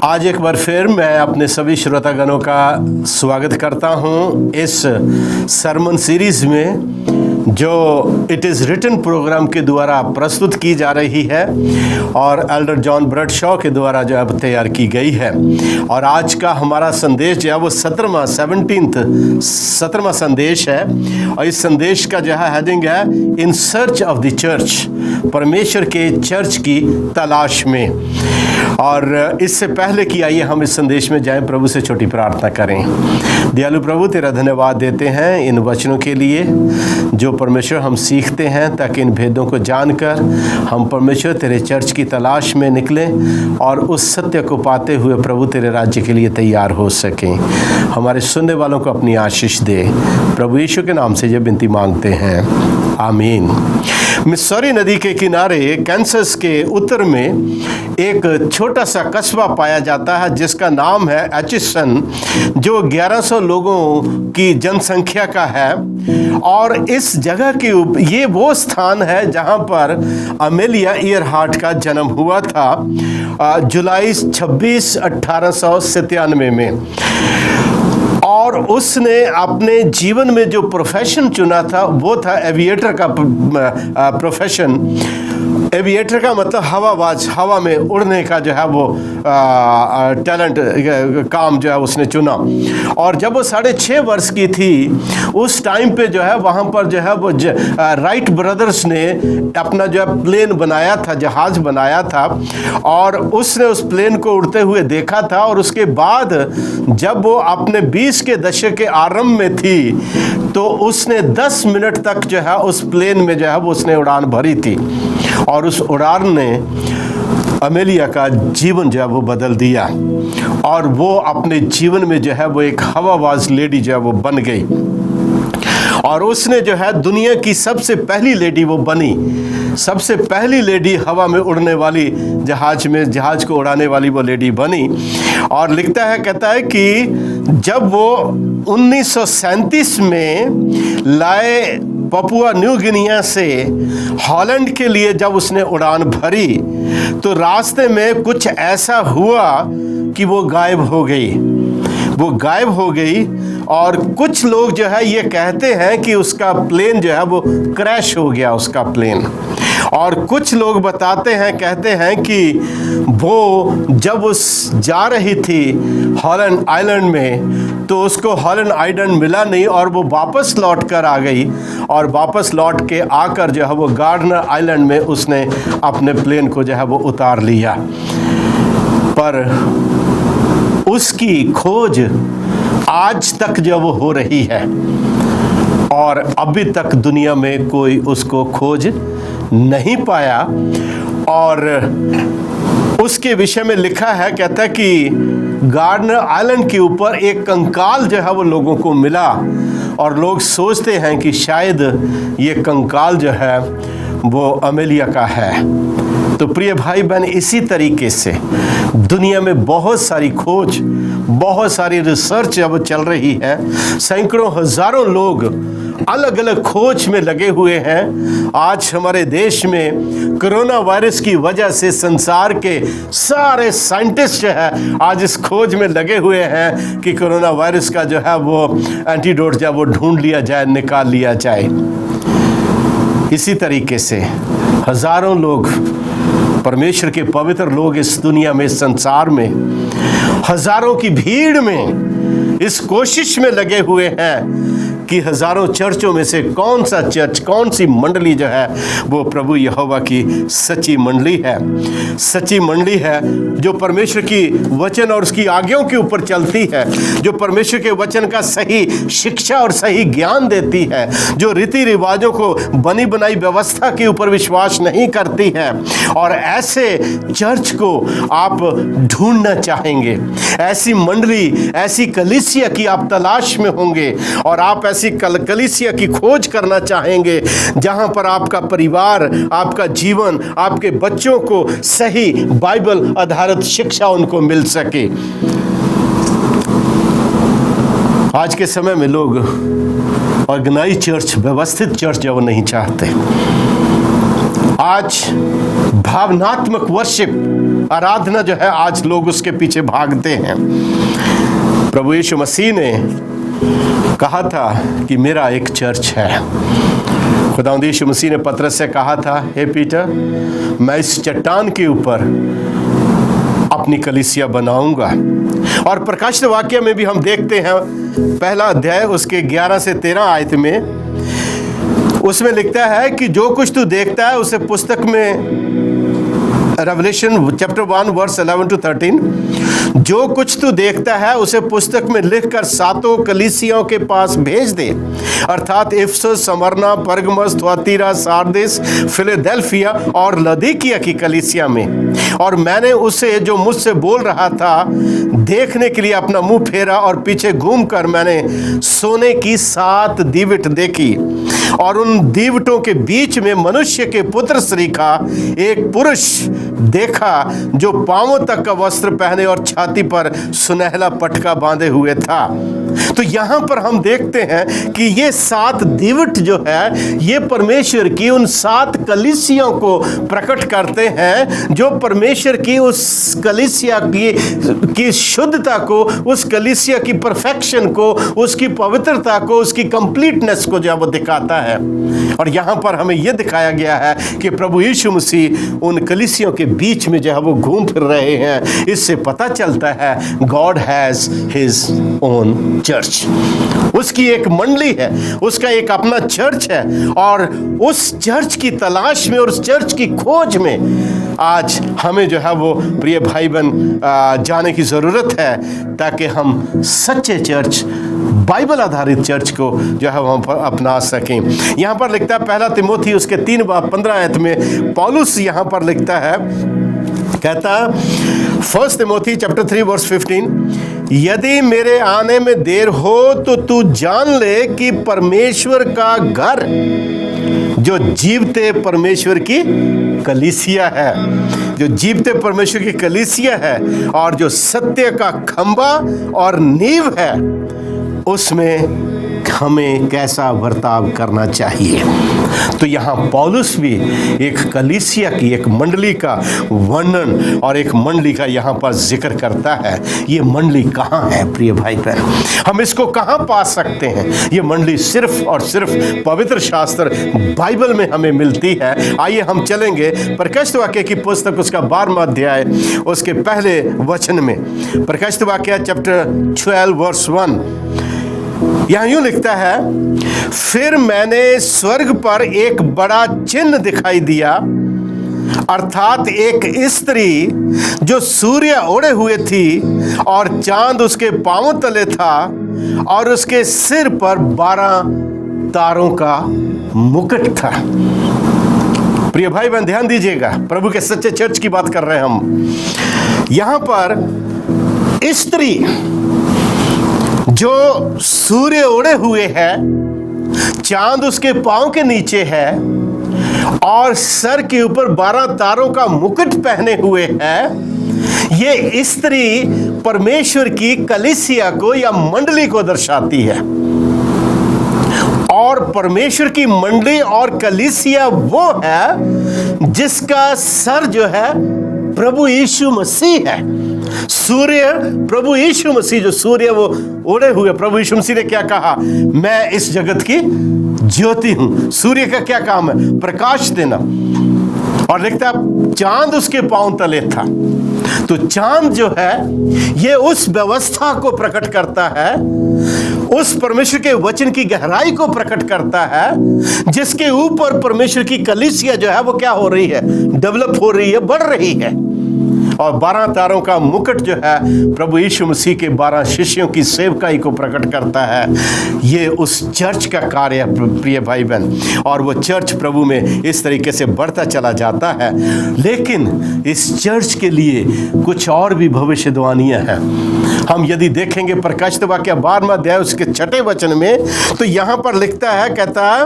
आज एक बार फिर मैं अपने सभी श्रोतागणों का स्वागत करता हूं इस सरमन सीरीज में जो इट इज़ रिटन प्रोग्राम के द्वारा प्रस्तुत की जा रही है और एल्डर जॉन ब्रडशॉ के द्वारा जो है तैयार की गई है। और आज का हमारा संदेश जो है वो 17वां संदेश है और इस संदेश का जो है हेडिंग है in search of the church, परमेश्वर के चर्च की तलाश में। और इससे पहले कि आइए हम इस संदेश में जाएं, प्रभु से छोटी प्रार्थना करें। दयालु प्रभु, तेरा धन्यवाद देते हैं इन वचनों के लिए जो परमेश्वर हम सीखते हैं, ताकि इन भेदों को जानकर हम परमेश्वर तेरे चर्च की तलाश में निकलें और उस सत्य को पाते हुए प्रभु तेरे राज्य के लिए तैयार हो सकें। हमारे सुनने वालों को अपनी आशीष दे, प्रभु यीशु के नाम से ये विनती मांगते हैं, आमीन। मिसौरी नदी के किनारे कैंसस के उत्तर में एक छोटा सा कस्बा पाया जाता है जिसका नाम है एचिसन, जो 1100 लोगों की जनसंख्या का है। और इस जगह की ये वो स्थान है जहां पर अमेलिया ईयरहार्ट का जन्म हुआ था जुलाई 26, 1897 में। और उसने अपने जीवन में जो प्रोफेशन चुना था वो था एविएटर का प्रोफेशन। एविएटर का मतलब हवाबाज, हवा में उड़ने का जो है वो टैलेंट काम जो है उसने चुना। और जब वो 6.5 वर्ष की थी उस टाइम पे जो है वहाँ पर जो है वो राइट ब्रदर्स ने अपना जो है प्लेन बनाया था, जहाज़ बनाया था। और उसने उस प्लेन को उड़ते हुए देखा था। और उसके बाद जब वो अपने 20 के दशक के आरंभ में थी तो उसने 10 मिनट तक जो है उस प्लेन में जो है वो उसने उड़ान भरी थी। और उस उड़ान ने अमेलिया का जीवन जो है वो बदल दिया और वो अपने जीवन में जो है वो एक हवाबाज लेडी जो है वो बन गई। और उसने जो है दुनिया की सबसे पहली लेडी वो बनी, सबसे पहली लेडी हवा में उड़ने वाली, जहाज को उड़ाने वाली वो लेडी बनी। और लिखता है, कहता है कि जब वो 1937 में लाए पपुआ न्यू गिनिया से हॉलैंड के लिए जब उसने उड़ान भरी तो रास्ते में कुछ ऐसा हुआ कि वो गायब हो गई। और कुछ लोग जो है ये कहते हैं कि उसका प्लेन जो है वो क्रैश हो गया, उसका प्लेन। और कुछ लोग बताते हैं, कहते हैं कि वो जब उस जा रही थी हॉलैंड आइलैंड में तो उसको हॉलैंड आइलैंड मिला नहीं और वो वापस लौट कर आ गई। और वापस लौट के आकर जो है वो गार्डनर आइलैंड में उसने अपने प्लेन को जो है वो उतार लिया। पर उसकी खोज आज तक जो वो हो रही है और अभी तक दुनिया में कोई उसको खोज नहीं पाया। और उसके विषय में लिखा है, कहता है कि गार्डनर आइलैंड के ऊपर एक कंकाल जो है वो लोगों को मिला और लोग सोचते हैं कि शायद ये कंकाल जो है वो अमेलिया का है। तो प्रिय भाई बहन, इसी तरीके से दुनिया में बहुत सारी खोज, बहुत सारी रिसर्च अब चल रही है। सैकड़ों हजारों लोग अलग अलग खोज में लगे हुए हैं। आज हमारे देश में कोरोना वायरस की वजह से संसार के सारे साइंटिस्ट जो है आज इस खोज में लगे हुए हैं कि कोरोना वायरस का जो है वो एंटीडोट जो है वो ढूंढ लिया जाए, निकाल लिया जाए। इसी तरीके से हजारों लोग, परमेश्वर के पवित्र लोग इस दुनिया में, इस संसार में हजारों की भीड़ में इस कोशिश में लगे हुए हैं कि हजारों चर्चों में से कौन सा चर्च, कौन सी मंडली जो है वो प्रभु यहोवा की सच्ची मंडली है जो परमेश्वर की वचन और उसकी आज्ञाओं के ऊपर चलती है, जो परमेश्वर के वचन का सही शिक्षा और सही ज्ञान देती है, जो रीति रिवाजों को बनी बनाई व्यवस्था के ऊपर विश्वास नहीं करती है। और ऐसे चर्च को आप ढूंढना चाहेंगे, ऐसी मंडली, ऐसी कलीसिया की आप तलाश में होंगे और आप ऐसी कलीसिया की खोज करना चाहेंगे जहां पर आपका परिवार, आपका जीवन, आपके बच्चों को सही बाइबल आधारित शिक्षा उनको मिल सके। आज के समय में लोग ऑर्गेनाइज चर्च, व्यवस्थित चर्च जो नहीं चाहते। आज भावनात्मक वर्शिप आराधना जो है आज लोग उसके पीछे भागते हैं। प्रभु यीशु मसीह ने कहा था कि मेरा एक चर्च है। खुदावंद यीशु मसीह ने पतरस से कहा था, हे पीटर, मैं इस चट्टान के ऊपर अपनी कलीसिया बनाऊंगा। और प्रकाशित वाक्य में भी हम देखते हैं, पहला अध्याय उसके 11 से 13 आयत में, उसमें लिखता है कि जो कुछ तू देखता है उसे पुस्तक में, रेवलेशन चैप्टर 1 वर्स 11 to 13, जो कुछ तू देखता है उसे पुस्तक में लिखकर 7 कलीसियाओं के पास भेज दे, अर्थात इफसुस, स्मरना, परगमस, थुआतीरा, सार्दिस, फिलाडेल्फिया और लदीकिया की कलीसिया में। और मैंने उसे जो मुझसे बोल रहा था देखने के लिए अपना मुंह फेरा, और पीछे घूमकर मैंने सोने की 7 दीवट देखी, और उन दीवटों के बीच में मनुष्य के पुत्र सरीखा एक पुरुष देखा जो पांवों तक का वस्त्र पहने और छाती पर सुनहला पटका बांधे हुए था। तो यहां पर हम देखते हैं कि ये 7 दीवट जो है ये परमेश्वर की उन 7 कलीसियों को प्रकट करते हैं, जो परमेश्वर की उस कलीसिया की शुद्धता को, उस कलीसिया की परफेक्शन को, उसकी पवित्रता को, उसकी कंप्लीटनेस को जो है वो दिखाता है। और यहां पर हमें यह दिखाया गया है कि प्रभु यीशु मसीह उन कलीसियों के बीच में जो है वो घूम फिर रहे हैं। इससे पता चलता है God has his own church. उसकी एक मंडली है, उसका एक अपना चर्च है, और उस चर्च की तलाश में और उस चर्च की खोज में आज हमें जो है वो प्रिय भाई बहन जाने की ज़रूरत है, ताकि हम सच्चे चर्च, बाइबल आधारित चर्च को जो है हम अपना सकें। यहाँ पर लिखता है पहला तिमोथी उसके 3:15 आयत में पौलुस यहाँ पर लिखता है, कहता 1 तिमोथी चैप्टर 3 वर्स 15, यदि मेरे आने में देर हो तो तू जान ले कि परमेश्वर का घर जो जीवते परमेश्वर की कलीसिया है, जो जीवते परमेश्वर की कलीसिया है, और जो सत्य का खंबा और नींव है, उसमें हमें कैसा बर्ताव करना चाहिए। तो यहाँ पौलुस भी एक कलीसिया की, एक मंडली का वर्णन और एक मंडली का यहाँ पर जिक्र करता है। ये मंडली कहाँ है प्रिय भाई बहन, हम इसको कहाँ पा सकते हैं? ये मंडली सिर्फ और सिर्फ पवित्र शास्त्र बाइबल में हमें मिलती है। आइए हम चलेंगे प्रकाशित वाक्य की पुस्तक उसका 12वां अध्याय उसके पहले वचन में। प्रकाशित वाक्य चैप्टर 12 वर्स 1 यहाँ यूं लिखता है, फिर मैंने स्वर्ग पर एक बड़ा चिन्ह दिखाई दिया, अर्थात एक स्त्री जो सूर्य ओढ़े हुए थी और चांद उसके पांवों तले था, और उसके सिर पर 12 तारों का मुकुट था। प्रिय भाई बहन ध्यान दीजिएगा, प्रभु के सच्चे चर्च की बात कर रहे हैं हम। यहां पर स्त्री जो सूर्य ओढ़े हुए है, चांद उसके पांव के नीचे है, और सर के ऊपर 12 तारों का मुकुट पहने हुए है, ये स्त्री परमेश्वर की कलीसिया को या मंडली को दर्शाती है। और परमेश्वर की मंडली और कलीसिया वो है जिसका सर जो है प्रभु यीशु मसीह है। सूर्य प्रभु यीशु मसीह, जो सूर्य वो ओढ़े हुए, प्रभु यीशु मसीह ने क्या कहा? मैं इस जगत की ज्योति हूं। सूर्य का क्या काम है? प्रकाश देना। और लिखता है चांद उसके पांव तले था। तो चांद जो है ये उस व्यवस्था को प्रकट करता है, उस परमेश्वर के वचन की गहराई को प्रकट करता है, जिसके ऊपर परमेश्वर की कलीसिया जो है वो क्या हो रही है? डेवलप हो रही है, बढ़ रही है। और 12 तारों का मुकुट जो है प्रभु यीशु मसीह के 12 शिष्यों की सेवकाई को प्रकट करता है। ये उस चर्च का कार्य है प्रिय भाई बहन, और वो चर्च प्रभु में इस तरीके से बढ़ता चला जाता है। लेकिन इस चर्च के लिए कुछ और भी भविष्यवाणियां हैं। हम यदि देखेंगे प्रकाशित वाक्य 12वां अध्याय उसके 6 वचन में, तो यहाँ पर लिखता है, कहता है,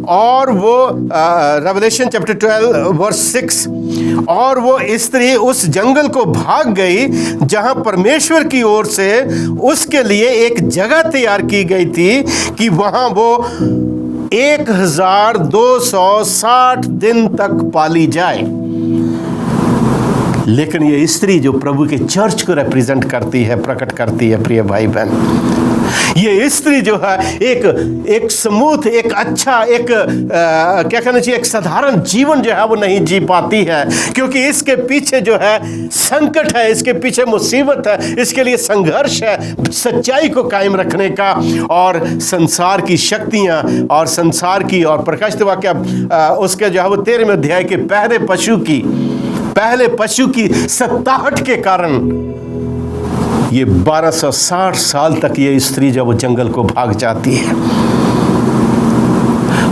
और वो रेवलेशन चैप्टर 12 वर्स 6, और वो स्त्री उस जंगल को भाग गई जहां परमेश्वर की ओर से उसके लिए एक जगह तैयार की गई थी कि वहां वो 1260 दिन तक पाली जाए। लेकिन ये स्त्री जो प्रभु के चर्च को रिप्रेजेंट करती है, प्रकट करती है प्रिय भाई बहन, ये स्त्री जो है एक स्मूथ, एक अच्छा, एक क्या कहना चाहिए, एक साधारण जीवन जो है वो नहीं जी पाती है, क्योंकि इसके पीछे जो है संकट है, इसके पीछे मुसीबत है, इसके लिए संघर्ष है सच्चाई को कायम रखने का, और संसार की शक्तियां और संसार की, और प्रकाशित वाक्य उसके जो है वो 13वें अध्याय के पहले पशु की सत्ताहट के कारण ये 1260 साल तक ये स्त्री जब वो जंगल को भाग जाती है।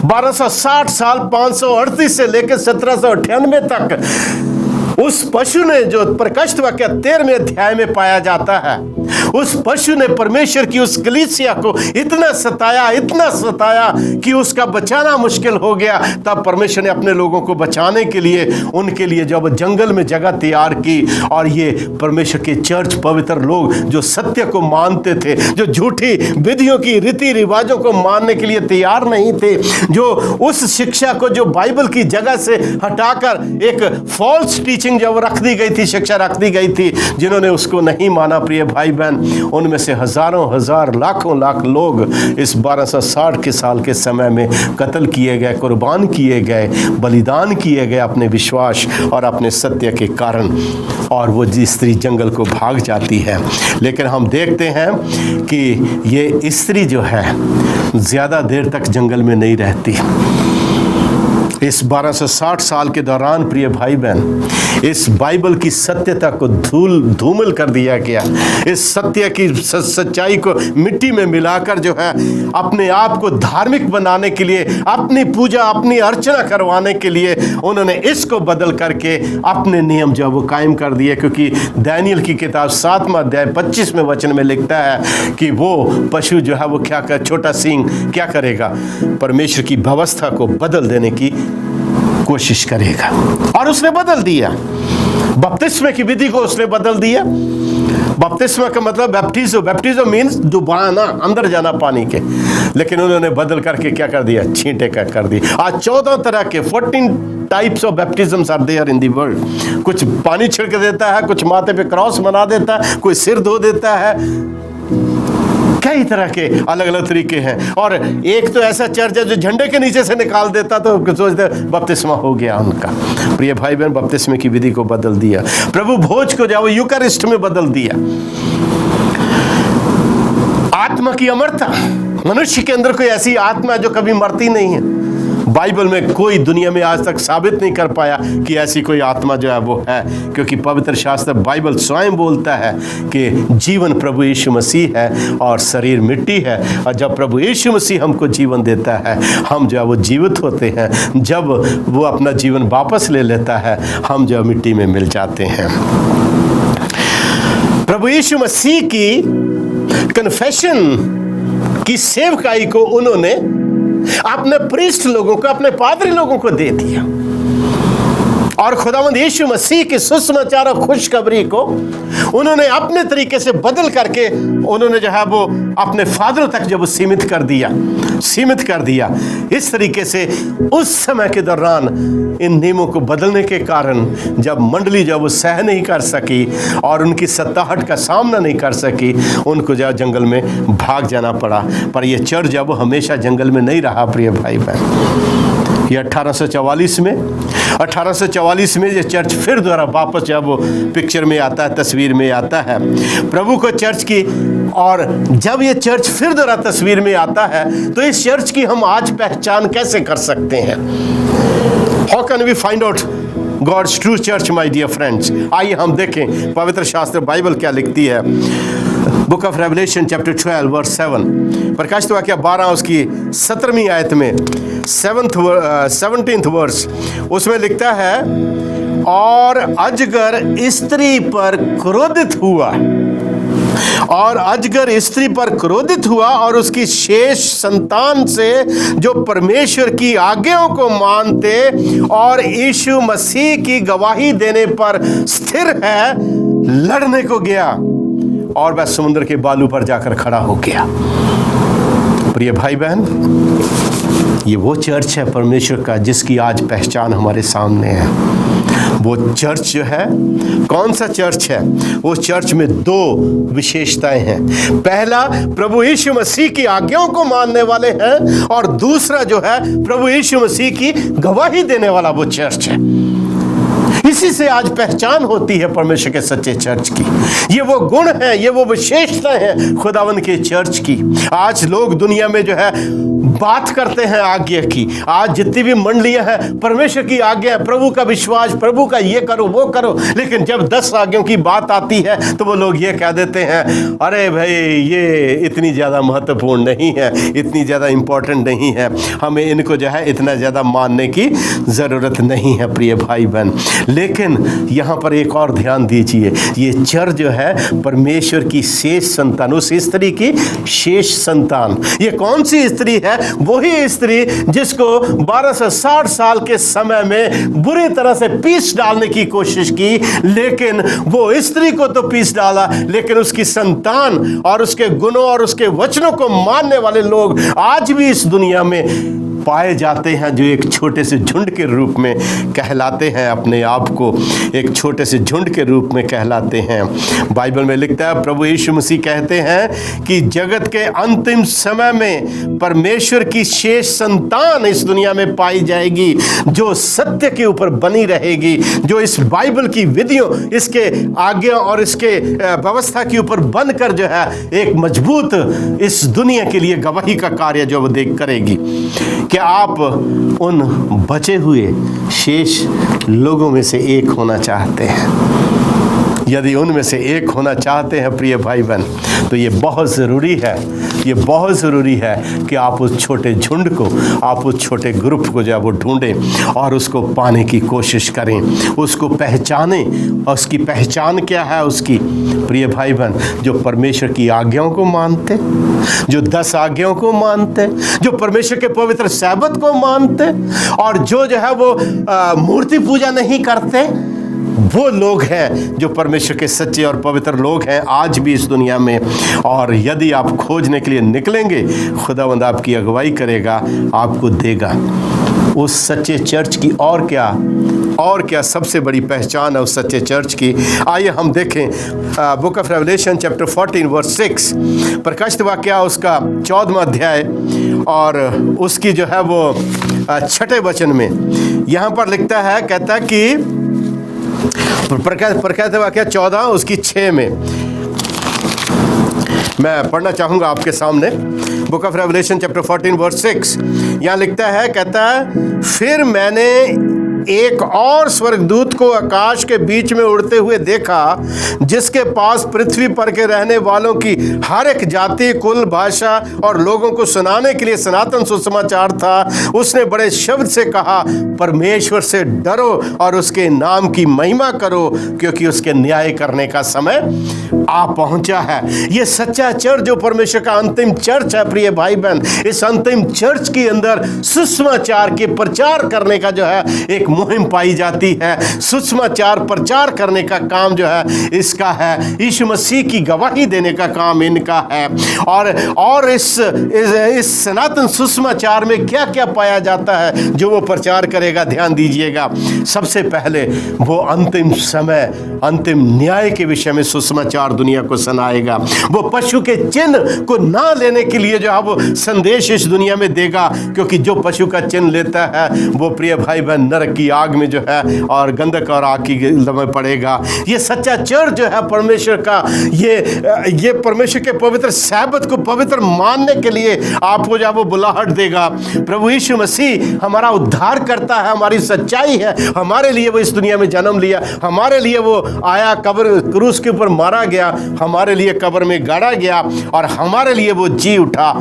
1260 साल 538 से लेकर 1798 तक उस पशु ने, जो प्रकाशित वाक्य 13वें अध्याय में पाया जाता है, उस पशु ने परमेश्वर की उस कलीसिया को इतना सताया कि उसका बचाना मुश्किल हो गया। तब परमेश्वर ने अपने लोगों को बचाने के लिए उनके लिए जब जंगल में जगह तैयार की, और ये परमेश्वर के चर्च, पवित्र लोग जो सत्य को मानते थे, जो झूठी विधियों की, रीति रिवाजों को मानने के लिए तैयार नहीं थे, जो उस शिक्षा को जो बाइबल की जगह से हटाकर एक फॉल्स टीचिंग जब रख दी गई थी, शिक्षा रख दी गई थी, जिन्होंने उसको नहीं माना प्रिय भाई बहन, उनमें से हजारों हजार, लाखों लाख लोग इस 1260 के साल के समय में कत्ल किए गए, कुर्बान किए गए, बलिदान किए गए अपने विश्वास और अपने सत्य के कारण, और वो जी स्त्री जंगल को भाग जाती है। लेकिन हम देखते हैं कि ये स्त्री जो है ज्यादा देर तक जंगल में नहीं रहती। इस 1260 साल के दौरान प्रिय भाई बहन, इस बाइबल की सत्यता को धूमिल कर दिया गया। इस सत्य की सच्चाई को मिट्टी में मिलाकर जो है अपने आप को धार्मिक बनाने के लिए, अपनी पूजा, अपनी अर्चना करवाने के लिए उन्होंने इसको बदल करके अपने नियम जो वो कायम कर दिए। क्योंकि दानियल की किताब 7वां अध्याय 25वें वचन में लिखता है कि वो पशु जो है वो क्या कर, छोटा सींग क्या करेगा, परमेश्वर की व्यवस्था को बदल देने की कोशिश करेगा। और उसने बदल दिया, बपतिस्मे की विधि को उसने बदल दिया। बपतिस्मा का मतलब बैप्टिज्म मीन्स डुबाना, अंदर जाना पानी के, लेकिन उन्होंने बदल करके क्या कर दिया, छींटे कर दी। आज 14 तरह के 14 types of baptisms are there in the world. कुछ पानी छिड़क देता है, कुछ माथे पे क्रॉस बना देता है, कोई सिर धो देता है, कई तरह के अलग अलग तरीके हैं। और एक तो ऐसा चर्च है जो झंडे के नीचे से निकाल देता, तो सोचते बपतिस्मा हो गया उनका। प्रिय भाई बहन, बपतिस्मे की विधि को बदल दिया, प्रभु भोज को जाओ यूकरिस्ट में बदल दिया। आत्मा की अमरता, मनुष्य के अंदर कोई ऐसी आत्मा है जो कभी मरती नहीं है। बाइबल में कोई दुनिया में आज तक साबित नहीं कर पाया कि ऐसी कोई आत्मा जो है वो है, क्योंकि पवित्र शास्त्र बाइबल स्वयं बोलता है कि जीवन प्रभु यीशु मसीह है और शरीर मिट्टी है। और जब प्रभु यीशु मसीह हमको जीवन देता है, हम जो है वो जीवित होते हैं। जब वो अपना जीवन वापस ले लेता है, हम जो मिट्टी में मिल जाते हैं। प्रभु यीशु मसीह की कन्फेशन की सेवकाई को उन्होंने अपने प्रीस्ट लोगों को, अपने पादरी लोगों को दे दिया, और खुदावंद यीशु मसीह के सुसमाचार और खुशखबरी को उन्होंने अपने तरीके से बदल करके उन्होंने जो है वो अपने फादरों तक जब सीमित कर दिया। इस तरीके से उस समय के दौरान इन नियमों को बदलने के कारण जब मंडली जब वो सह नहीं कर सकी और उनकी सत्ताहट का सामना नहीं कर सकी, उनको जो जंगल में भाग जाना पड़ा। पर यह चर्च जब वो हमेशा जंगल में नहीं रहा प्रिय भाई बहन। ये 1844 में ये चर्च फिर दोबारा वापस जब वो पिक्चर में आता है, तस्वीर में आता है प्रभु को चर्च की। और जब ये चर्च फिर दोबारा तस्वीर में आता है, तो इस चर्च की हम आज पहचान कैसे कर सकते हैं? How can we find out God's true church my dear friends? आइए हम देखें पवित्र शास्त्र बाइबल क्या लिखती है। Book of Revelation chapter 12 verse 7, प्रकाशित वाक्य 12 उसकी 17वीं आयत में 17th वर्स, उसमें लिखता है, और अजगर स्त्री पर क्रोधित हुआ और उसकी शेष संतान से जो परमेश्वर की आज्ञाओं को मानते और यीशु मसीह की गवाही देने पर स्थिर है, लड़ने को गया और वह समुद्र के बालू पर जाकर खड़ा हो गया। प्रिय भाई बहन, ये वो चर्च है परमेश्वर का जिसकी आज पहचान हमारे सामने है। वो चर्च जो है, कौन सा चर्च है? वो चर्च में दो विशेषताएं हैं। पहला, प्रभु यीशु मसीह की आज्ञाओं को मानने वाले हैं, और दूसरा जो है प्रभु यीशु मसीह की गवाही देने वाला वो चर्च है। इसी से आज पहचान होती है परमेश्वर के सच्चे चर्च की। ये वो गुण है, ये वो विशेषताएं हैं खुदावंद के चर्च की। आज लोग दुनिया में जो है बात करते हैं आज्ञा की। आज जितनी भी मंडलियां हैं, परमेश्वर की आज्ञा, प्रभु का विश्वास, प्रभु का ये करो वो करो, लेकिन जब 10 आज्ञाओं की बात आती है तो वो लोग ये कह देते हैं, अरे भाई ये इतनी ज़्यादा महत्वपूर्ण नहीं है, इतनी ज़्यादा इंपॉर्टेंट नहीं है, हमें इनको जो है इतना ज़्यादा मानने की ज़रूरत नहीं है प्रिय भाई बहन। लेकिन यहाँ पर एक और ध्यान दीजिए, ये चर्च जो है परमेश्वर की शेष संतान, उस स्त्री की शेष संतान। ये कौन सी स्त्री है? वही स्त्री जिसको 12 से 60 साल के समय में बुरी तरह से पीस डालने की कोशिश की, लेकिन वो स्त्री को तो पीस डाला, लेकिन उसकी संतान और उसके गुणों और उसके वचनों को मानने वाले लोग आज भी इस दुनिया में पाए जाते हैं, जो एक छोटे से झुंड के रूप में कहलाते हैं, अपने आप को एक छोटे से झुंड के रूप में कहलाते हैं। बाइबल में लिखता है, प्रभु यीशु मसीह कहते हैं कि जगत के अंतिम समय में परमेश्वर की शेष संतान इस दुनिया में पाई जाएगी, जो सत्य के ऊपर बनी रहेगी, जो इस बाइबल की विधियों, इसके आज्ञा और इसके व्यवस्था के ऊपर बनकर जो है एक मजबूत इस दुनिया के लिए गवाही का कार्य जो वो देख करेगी। क्या आप उन बचे हुए शेष लोगों में से एक होना चाहते हैं? यदि उनमें से एक होना चाहते हैं प्रिय भाई बहन, तो ये बहुत ज़रूरी है, ये बहुत ज़रूरी है कि आप उस छोटे झुंड को, आप उस छोटे ग्रुप को जो है वो ढूंढें और उसको पाने की कोशिश करें, उसको पहचानें। और उसकी पहचान क्या है उसकी? प्रिय भाई बहन, जो परमेश्वर की आज्ञाओं को मानते, जो 10 आज्ञाओं को मानते, जो परमेश्वर के पवित्र सब्त को मानते, और जो है वो मूर्ति पूजा नहीं करते, वो लोग हैं जो परमेश्वर के सच्चे और पवित्र लोग हैं आज भी इस दुनिया में। और यदि आप खोजने के लिए निकलेंगे, खुदावंद आपकी अगुवाई करेगा, आपको देगा उस सच्चे चर्च की। और क्या सबसे बड़ी पहचान है उस सच्चे चर्च की? आइए हम देखें book of Revelation chapter 14 verse 6, प्रकाशित वाक्य उसका 14वां अध्याय और उसकी जो है वो 6ठे वचन में यहाँ पर लिखता है, कहता है कि प्रकाशित वाक्य 14 उसकी 6 में मैं पढ़ना चाहूँगा आपके सामने। Book of Revelation chapter 14 verse 6 यहाँ लिखता है, कहता है, फिर मैंने एक और स्वर्गदूत को आकाश के बीच में उड़ते हुए देखा, जिसके पास पृथ्वी पर के रहने वालों की हर एक जाति, कुल, भाषा और लोगों को सुनाने के लिए सनातन सुसमाचार था। उसने बड़े शब्द से कहा, परमेश्वर से डरो और उसके नाम की महिमा करो, क्योंकि उसके न्याय करने का समय आ पहुंचा है। ये सच्चा चर्च जो परमेश्वर का अंतिम चर्च है प्रिय भाई बहन, इस अंतिम चर्च के अंदर सुसमाचार के प्रचार करने का जो है एक मुहिम पाई जाती है। सुसमाचार प्रचार करने का काम जो है इसका है, यीशु मसीह की गवाही देने का काम इनका है। और इस सनातन सुसमाचार में क्या क्या पाया जाता है जो वो प्रचार करेगा? ध्यान दीजिएगा, सबसे पहले वो अंतिम समय, अंतिम न्याय के विषय में सुसमाचार दुनिया को सुनाएगा। वो पशु के चिन्ह को ना लेने के लिए जो है वो संदेश इस दुनिया में देगा, क्योंकि जो पशु का चिन्ह लेता है वो प्रिय भाई बहन नरक की आग में जो है और गंधक और आग की में पड़ेगा। ये सच्चा चर्च जो है परमेश्वर का, ये परमेश्वर के पवित्र सब्त को पवित्र मानने के लिए आपको जो है वो बुलाहट देगा। प्रभु यीशु मसीह हमारा उद्धार करता है, हमारी सच्चाई है, हमारे लिए वो इस दुनिया में जन्म लिया, हमारे लिए वो आया, कब्र क्रूस के ऊपर मारा गया, हमारे लिए कब्र में गाड़ा गया और हमारे लिए वो जी उठा।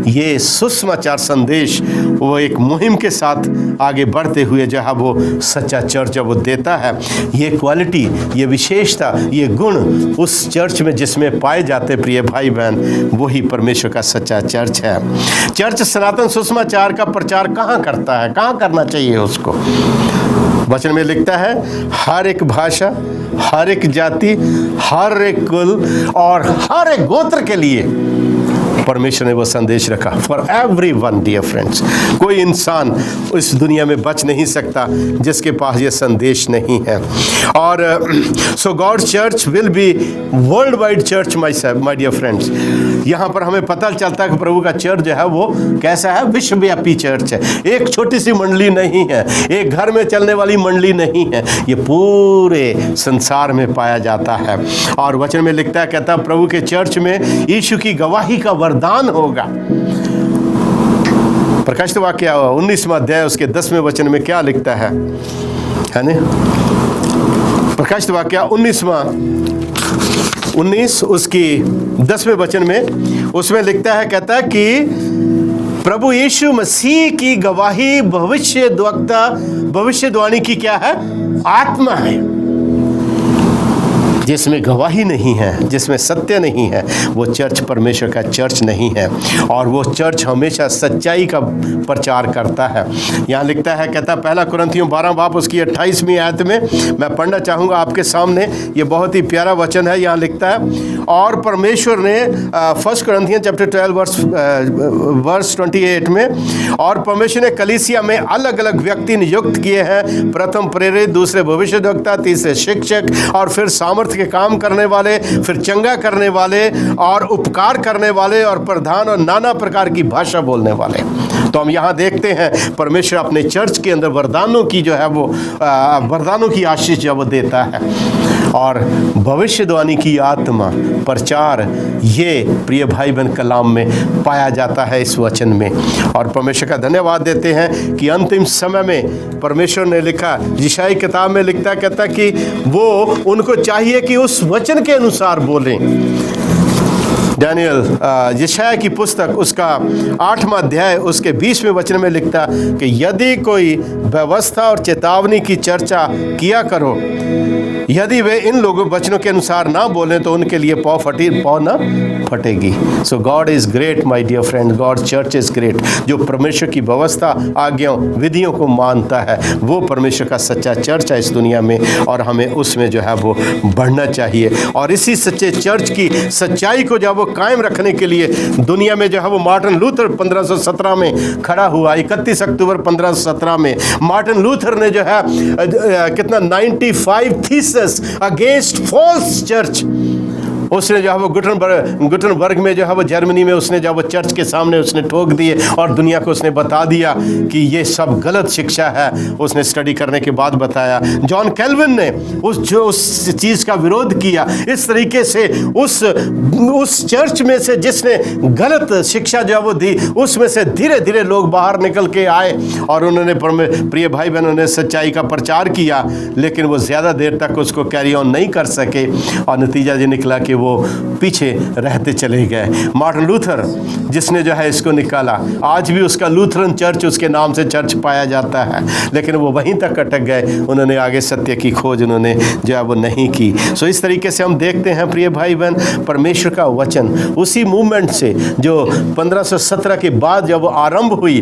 ये सुसमाचार संदेश वो एक मुहिम के साथ आगे बढ़ते हुए जो है वो सच्चा चर्च वो देता है। ये क्वालिटी, ये विशेषता, ये गुण उस चर्च में जिसमें पाए जाते प्रिय भाई बहन, वही परमेश्वर का सच्चा चर्च है। चर्च सनातन सुसमाचार का प्रचार कहाँ करता है, कहाँ करना चाहिए उसको? वचन में लिखता है, हर एक भाषा, हर एक जाति, हर एक कुल और हर एक गोत्र के लिए परमेश्वर ने वो संदेश रखा फॉर एवरीवन डियर फ्रेंड्स। कोई इंसान इस दुनिया में बच नहीं सकता जिसके पास ये संदेश नहीं है। और so God church will be world wide church my dear friends. यहाँ पर हमें पता चलता है कि प्रभु का चर्च जो है वो कैसा है, विश्वव्यापी चर्च है। एक छोटी सी मंडली नहीं है, एक घर में चलने वाली मंडली नहीं है, ये पूरे संसार में पाया जाता है। और वचन में लिखता है, कहता है प्रभु के चर्च में यीशु की गवाही का वरदान होगा। प्रकाशित वाक्य 19वां अध्याय उसके 10वें वचन में क्या लिखता है ना? प्रकाशित वाक्य 19 उसकी 10वें वचन में उसमें लिखता है, कहता है कि प्रभु यीशु मसीह की गवाही भविष्यद्वाणी की क्या है? आत्मा है। जिसमें गवाही नहीं है, जिसमें सत्य नहीं है, वो चर्च परमेश्वर का चर्च नहीं है। और वो चर्च हमेशा सच्चाई का प्रचार करता है। यहाँ लिखता है, कहता है पहला कुरिन्थियों 12 बाब उसकी 28वीं आयत में मैं पढ़ना चाहूँगा आपके सामने। ये बहुत ही प्यारा वचन है। यहाँ लिखता है, और परमेश्वर ने 1 कुरिन्थियों चैप्टर 12 वर्स 28 में, और परमेश्वर ने कलीसिया में अलग अलग व्यक्ति नियुक्त किए हैं, प्रथम प्रेरित, दूसरे भविष्यद्वक्ता, तीसरे शिक्षक, और फिर सामर्थ्य के काम करने वाले, फिर चंगा करने वाले, और उपकार करने वाले, और प्रधान, और नाना प्रकार की भाषा बोलने वाले। तो हम यहाँ देखते हैं परमेश्वर अपने चर्च के अंदर वरदानों की जो है वो वरदानों की आशीष जो वो देता है। और भविष्यवाणी की आत्मा प्रचार, ये प्रिय भाई बहन कलाम में पाया जाता है इस वचन में। और परमेश्वर का धन्यवाद देते हैं कि अंतिम समय में परमेश्वर ने लिखा, यशायाह किताब में लिखता, कहता कि वो उनको चाहिए कि उस वचन के अनुसार बोलें। दानियल यशायाह की पुस्तक उसका 8वां अध्याय उसके 20वें वचन में लिखता कि यदि कोई व्यवस्था और चेतावनी की चर्चा किया करो, यदि वे इन लोगों वचनों के अनुसार ना बोलें तो उनके लिए पाँव ना फटेगी। So God is great my dear friend, God church is great. जो परमेश्वर की व्यवस्था, आज्ञाओं, विधियों को मानता है, वो परमेश्वर का सच्चा चर्च है इस दुनिया में। और हमें उसमें जो है वो बढ़ना चाहिए। और इसी सच्चे चर्च की सच्चाई को जब वो कायम रखने के लिए दुनिया में जो है वो मार्टिन लूथर 1517 में खड़ा हुआ। 31 अक्टूबर 1517 में मार्टिन लूथर ने जो है कितना 95 थीसिस अगेंस्ट फॉल्स चर्च, उसने जो है वो गुटनबर्ग में जो है वो जर्मनी में उसने जो वो चर्च के सामने उसने ठोक दिए और दुनिया को उसने बता दिया कि ये सब गलत शिक्षा है। उसने स्टडी करने के बाद बताया। जॉन कैल्विन ने उस चीज़ का विरोध किया। इस तरीके से उस चर्च में से जिसने गलत शिक्षा जो वो दी, उसमें से धीरे धीरे लोग बाहर निकल के आए और उन्होंने प्रिय भाई बहनों ने सच्चाई का प्रचार किया, लेकिन वो ज़्यादा देर तक उसको कैरी ऑन नहीं कर सके और नतीजा ये निकला कि वो पीछे रहते चले गए। मार्टिन लूथर जिसने जो है इसको निकाला, आज भी उसका लूथरन चर्च उसके नाम से चर्च पाया जाता है, लेकिन वो वहीं तक अटक गए। उन्होंने आगे सत्य की खोज उन्होंने जो है वो नहीं की। सो इस तरीके से हम देखते हैं प्रिय भाई बहन, परमेश्वर का वचन उसी मूवमेंट से जो 1517 के बाद जब वो आरंभ हुई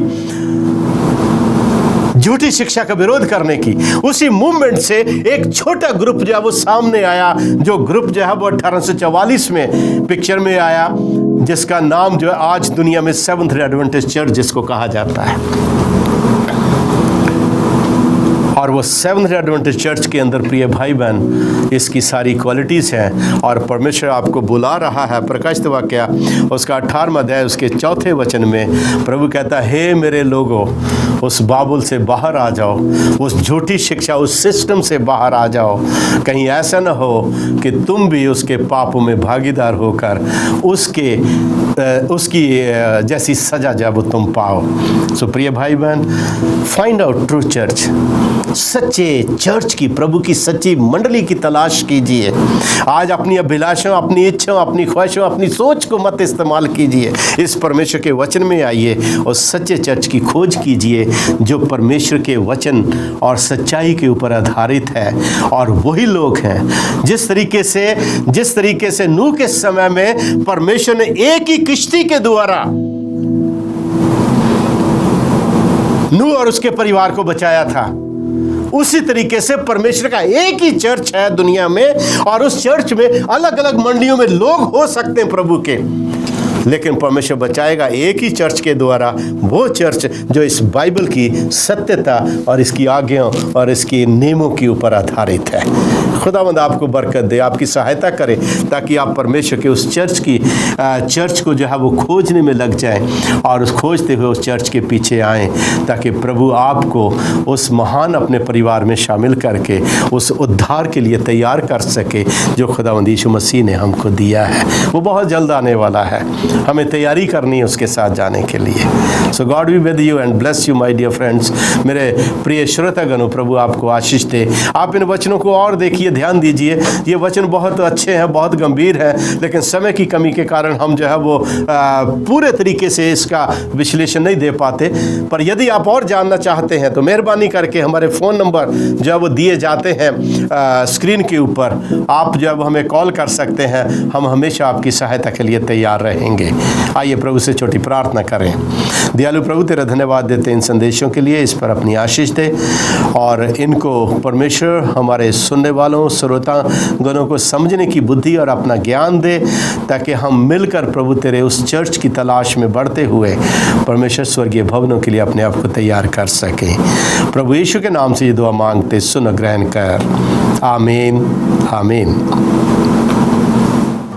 झूठी शिक्षा का विरोध करने की, उसी मूवमेंट से एक छोटा ग्रुप जो है वो सामने आया, जो ग्रुप जो है वो 1844 में पिक्चर में आया, जिसका नाम जो है आज दुनिया में सेवंथ डे एडवेंटिस्ट चर्च जिसको कहा जाता है। और वो सेवंथ डे एडवेंटिस्ट चर्च के अंदर प्रिय भाई बहन इसकी सारी क्वालिटीज़ हैं और परमेश्वर आपको बुला रहा है। प्रकाशित वाक्य उसका 18वां अध्याय उसके 4थे वचन में प्रभु कहता है, हे मेरे लोगों, उस बाबुल से बाहर आ जाओ, उस झूठी शिक्षा, उस सिस्टम से बाहर आ जाओ। कहीं ऐसा न हो कि तुम भी उसके पापों में भागीदार होकर उसकी जैसी सजा जब तुम पाओ। सो प्रिय भाई बहन, फाइंड आउट ट्रू चर्च, सच्चे चर्च की, प्रभु की सच्ची मंडली की तलाश कीजिए। आज अपनी अभिलाषाओं, अपनी इच्छाओं, अपनी ख्वाहिशों, अपनी सोच को मत इस्तेमाल कीजिए। इस परमेश्वर के वचन में आइए और सच्चे चर्च की खोज कीजिए जो परमेश्वर के वचन और सच्चाई के ऊपर आधारित है। और वही लोग हैं जिस तरीके से नूह के समय में परमेश्वर ने एक ही किश्ती के द्वारा नूह और उसके परिवार को बचाया था, उसी तरीके से परमेश्वर का एक ही चर्च है दुनिया में। और उस चर्च में अलग अलग मंडलियों में लोग हो सकते हैं प्रभु के, लेकिन परमेश्वर बचाएगा एक ही चर्च के द्वारा, वो चर्च जो इस बाइबल की सत्यता और इसकी आज्ञाओं और इसके नियमों के ऊपर आधारित है। खुदावंद आपको बरकत दे, आपकी सहायता करे, ताकि आप परमेश्वर के उस चर्च को जो है वो खोजने में लग जाएं और उस खोजते हुए उस चर्च के पीछे आएं, ताकि प्रभु आपको उस महान अपने परिवार में शामिल करके उस उद्धार के लिए तैयार कर सके जो खुदावंद यीशु मसीह ने हमको दिया है। वो बहुत जल्द आने वाला है, हमें तैयारी करनी है उसके साथ जाने के लिए। So God be with you and bless you my dear friends. मेरे प्रिय श्रोतागणों, प्रभु आपको आशीष दे। आप इन वचनों को और देखिए, ध्यान दीजिए। ये वचन बहुत अच्छे हैं, बहुत गंभीर हैं, लेकिन समय की कमी के कारण हम जो है वो पूरे तरीके से इसका विश्लेषण नहीं दे पाते। पर यदि आप और जानना चाहते हैं तो मेहरबानी करके हमारे फ़ोन नंबर जो है वो दिए जाते हैं स्क्रीन के ऊपर, आप जो है वो हमें कॉल कर सकते हैं। हम हमेशा आपकी सहायता के लिए तैयार रहेंगे। आइए प्रभु से छोटी प्रार्थना करें। दयालु प्रभु, तेरा धन्यवाद देते इन संदेशों के लिए, इस पर अपनी आशीष दे और इनको परमेश्वर हमारे सुनने वालों श्रोता गणों को समझने की बुद्धि और अपना ज्ञान दे, ताकि हम मिलकर प्रभु तेरे उस चर्च की तलाश में बढ़ते हुए परमेश्वर स्वर्गीय भवनों के लिए अपने आप को तैयार कर सकें। प्रभु यीशु के नाम से ये दुआ मांगते, सुन ग्रहण कर। आमीन आमीन।